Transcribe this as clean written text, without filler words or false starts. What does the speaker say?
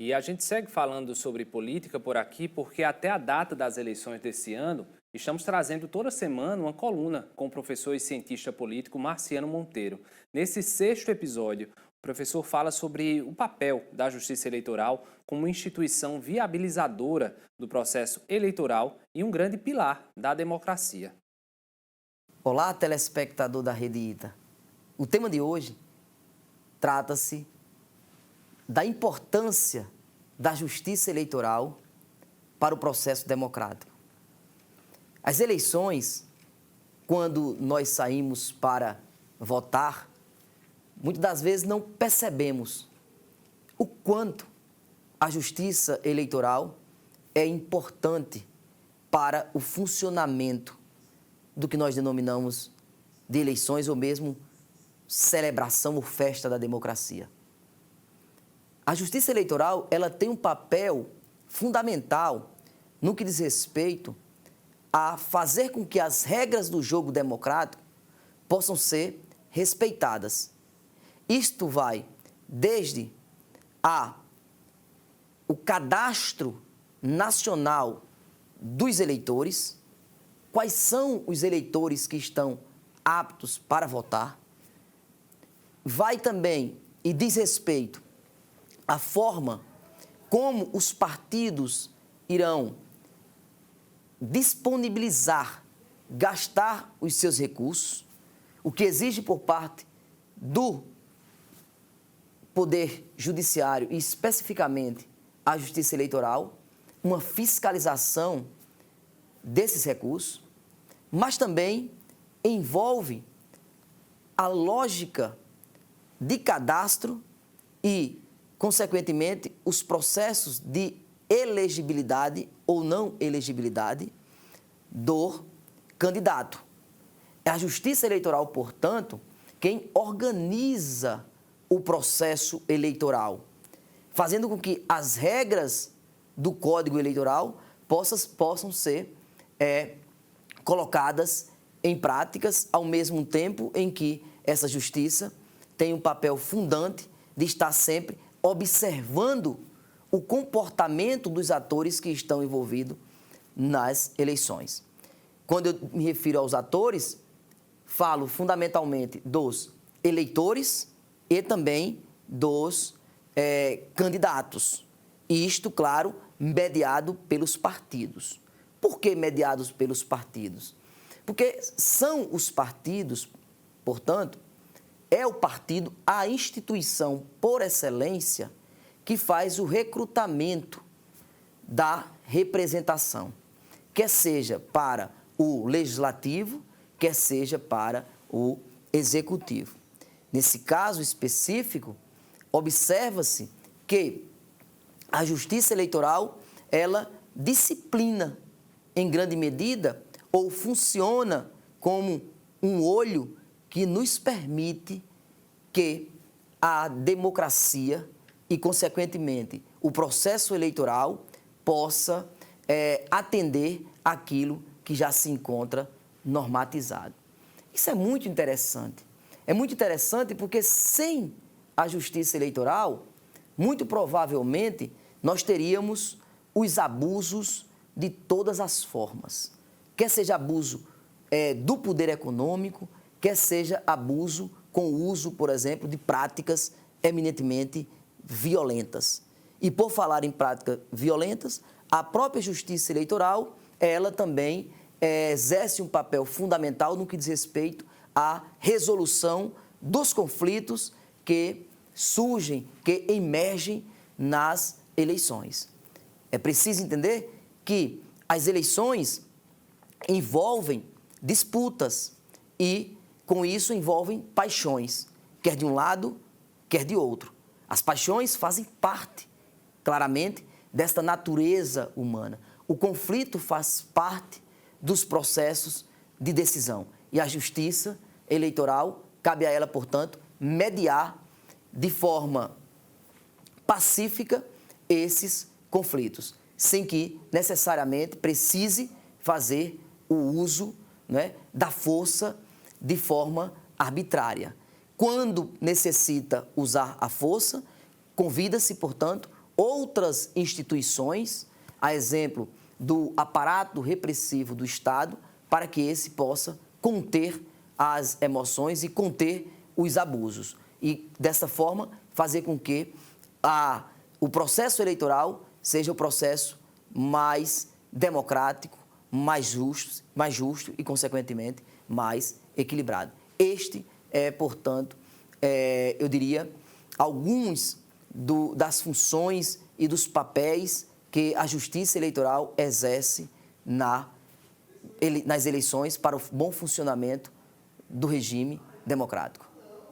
E a gente segue falando sobre política por aqui porque até a data das eleições desse ano, estamos trazendo toda semana uma coluna com o professor e cientista político Marciano Monteiro. Nesse sexto episódio, o professor fala sobre o papel da Justiça Eleitoral como instituição viabilizadora do processo eleitoral e um grande pilar da democracia. Olá, telespectador da Rede ITA. O tema de hoje trata-se da importância da justiça eleitoral para o processo democrático. As eleições, quando nós saímos para votar, muitas das vezes não percebemos o quanto a justiça eleitoral é importante para o funcionamento do que nós denominamos de eleições ou mesmo celebração ou festa da democracia. A justiça eleitoral, ela tem um papel fundamental no que diz respeito a fazer com que as regras do jogo democrático possam ser respeitadas. Isto vai desde o cadastro nacional dos eleitores, quais são os eleitores que estão aptos para votar, vai também e diz respeito à forma como os partidos irão disponibilizar, gastar os seus recursos, o que exige por parte do Poder Judiciário e especificamente a Justiça Eleitoral, uma fiscalização desses recursos, mas também envolve a lógica de cadastro e, consequentemente, os processos de elegibilidade ou não elegibilidade do candidato. É a Justiça Eleitoral, portanto, quem organiza o processo eleitoral, fazendo com que as regras do Código Eleitoral possam ser colocadas em práticas ao mesmo tempo em que essa justiça tem um papel fundante de estar sempre observando o comportamento dos atores que estão envolvidos nas eleições. Quando eu me refiro aos atores, falo fundamentalmente dos eleitores e também dos candidatos. E isto, claro, mediado pelos partidos. Por que mediados pelos partidos? Porque são os partidos, portanto, é o partido a instituição por excelência que faz o recrutamento da representação, quer seja para o legislativo, quer seja para o executivo. Nesse caso específico, observa-se que a Justiça Eleitoral, ela disciplina em grande medida ou funciona como um olho que nos permite que a democracia e, consequentemente, o processo eleitoral possa atender aquilo que já se encontra normatizado. Isso é muito interessante. É muito interessante porque sem a justiça eleitoral, muito provavelmente, nós teríamos os abusos de todas as formas. Quer seja abuso do poder econômico, quer seja abuso com o uso, por exemplo, de práticas eminentemente violentas. E por falar em práticas violentas, a própria justiça eleitoral, ela também exerce um papel fundamental no que diz respeito à resolução dos conflitos que surgem, que emergem nas eleições. É preciso entender que as eleições envolvem disputas e, com isso, envolvem paixões, quer de um lado, quer de outro. As paixões fazem parte, claramente, desta natureza humana. O conflito faz parte dos processos de decisão. E a justiça eleitoral, cabe a ela, portanto, mediar de forma pacífica esses conflitos, sem que necessariamente precise fazer o uso, né, da força de forma arbitrária. Quando necessita usar a força, convida-se, portanto, outras instituições, a exemplo do aparato repressivo do Estado, para que esse possa conter as emoções e conter os abusos. E, dessa forma, fazer com que o processo eleitoral seja o processo mais democrático, mais justo e, consequentemente, mais equilibrado. Este é, portanto, eu diria, alguns das funções e dos papéis que a Justiça Eleitoral exerce nas eleições para o bom funcionamento do regime democrático.